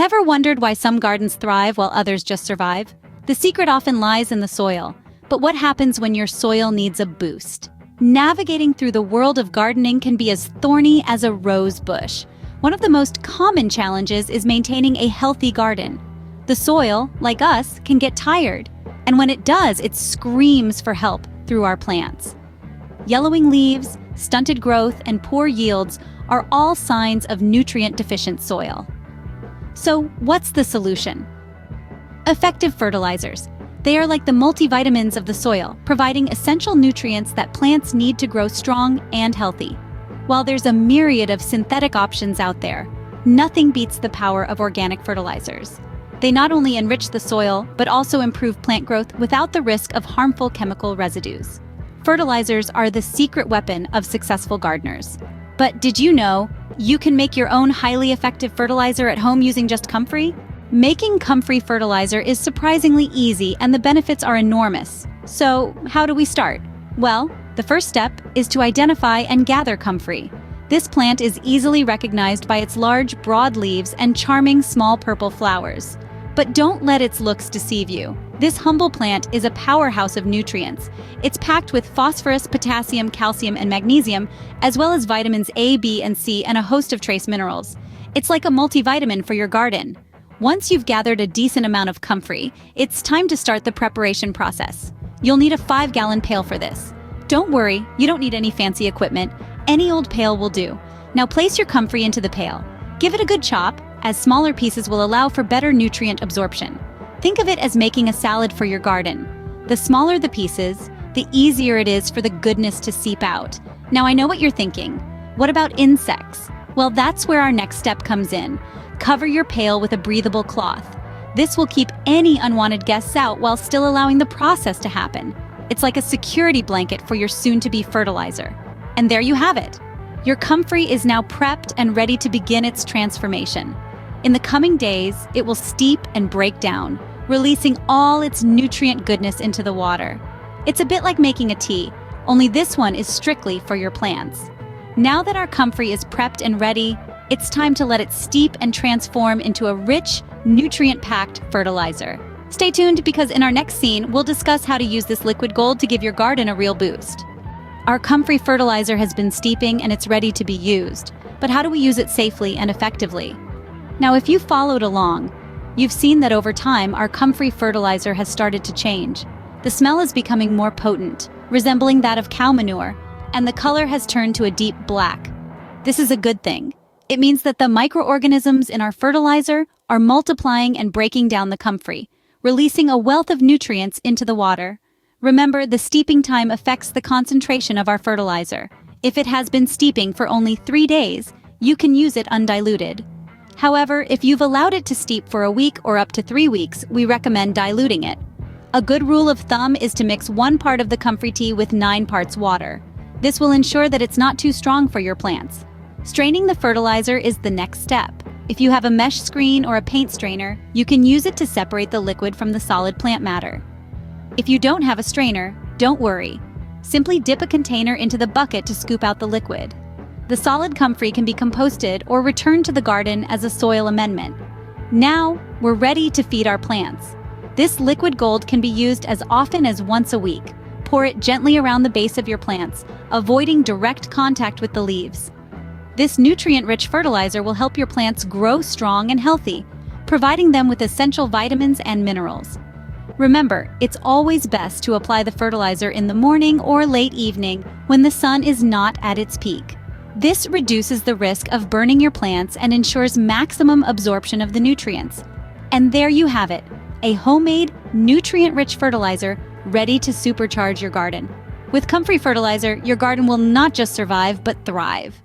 Ever wondered why some gardens thrive while others just survive? The secret often lies in the soil. But what happens when your soil needs a boost? Navigating through the world of gardening can be as thorny as a rose bush. One of the most common challenges is maintaining a healthy garden. The soil, like us, can get tired, and when it does, it screams for help through our plants. Yellowing leaves, stunted growth, and poor yields are all signs of nutrient-deficient soil. So, what's the solution? Effective fertilizers. They are like the multivitamins of the soil, providing essential nutrients that plants need to grow strong and healthy. While there's a myriad of synthetic options out there, nothing beats the power of organic fertilizers. They not only enrich the soil, but also improve plant growth without the risk of harmful chemical residues. Fertilizers are the secret weapon of successful gardeners. But did you know you can make your own highly effective fertilizer at home using just Comfrey? Making Comfrey fertilizer is surprisingly easy and the benefits are enormous. So, how do we start? Well, the first step is to identify and gather Comfrey. This plant is easily recognized by its large, broad leaves and charming small purple flowers. But don't let its looks deceive you. This humble plant is a powerhouse of nutrients. It's packed with phosphorus, potassium, calcium, and magnesium, as well as vitamins A, B, and C, and a host of trace minerals. It's like a multivitamin for your garden. Once you've gathered a decent amount of Comfrey, it's time to start the preparation process. You'll need a 5-gallon pail for this. Don't worry, you don't need any fancy equipment. Any old pail will do. Now place your Comfrey into the pail. Give it a good chop, as smaller pieces will allow for better nutrient absorption. Think of it as making a salad for your garden. The smaller the pieces, the easier it is for the goodness to seep out. Now I know what you're thinking. What about insects? Well, that's where our next step comes in. Cover your pail with a breathable cloth. This will keep any unwanted guests out while still allowing the process to happen. It's like a security blanket for your soon-to-be fertilizer. And there you have it. Your Comfrey is now prepped and ready to begin its transformation. In the coming days, it will steep and break down, releasing all its nutrient goodness into the water. It's a bit like making a tea, only this one is strictly for your plants. Now that our Comfrey is prepped and ready, it's time to let it steep and transform into a rich, nutrient-packed fertilizer. Stay tuned because in our next scene, we'll discuss how to use this liquid gold to give your garden a real boost. Our Comfrey fertilizer has been steeping and it's ready to be used. But how do we use it safely and effectively? Now, if you followed along, you've seen that over time, our Comfrey fertilizer has started to change. The smell is becoming more potent, resembling that of cow manure, and the color has turned to a deep black. This is a good thing. It means that the microorganisms in our fertilizer are multiplying and breaking down the Comfrey, releasing a wealth of nutrients into the water. Remember, the steeping time affects the concentration of our fertilizer. If it has been steeping for only 3 days, you can use it undiluted. However, if you've allowed it to steep for a week or up to 3 weeks, we recommend diluting it. A good rule of thumb is to mix 1 part of the Comfrey tea with 9 parts water. This will ensure that it's not too strong for your plants. Straining the fertilizer is the next step. If you have a mesh screen or a paint strainer, you can use it to separate the liquid from the solid plant matter. If you don't have a strainer, don't worry. Simply dip a container into the bucket to scoop out the liquid. The solid Comfrey can be composted or returned to the garden as a soil amendment. Now, we're ready to feed our plants. This liquid gold can be used as often as once a week. Pour it gently around the base of your plants, avoiding direct contact with the leaves. This nutrient-rich fertilizer will help your plants grow strong and healthy, providing them with essential vitamins and minerals. Remember, it's always best to apply the fertilizer in the morning or late evening when the sun is not at its peak. This reduces the risk of burning your plants and ensures maximum absorption of the nutrients. And there you have it, a homemade, nutrient-rich fertilizer ready to supercharge your garden. With Comfrey fertilizer, your garden will not just survive, but thrive.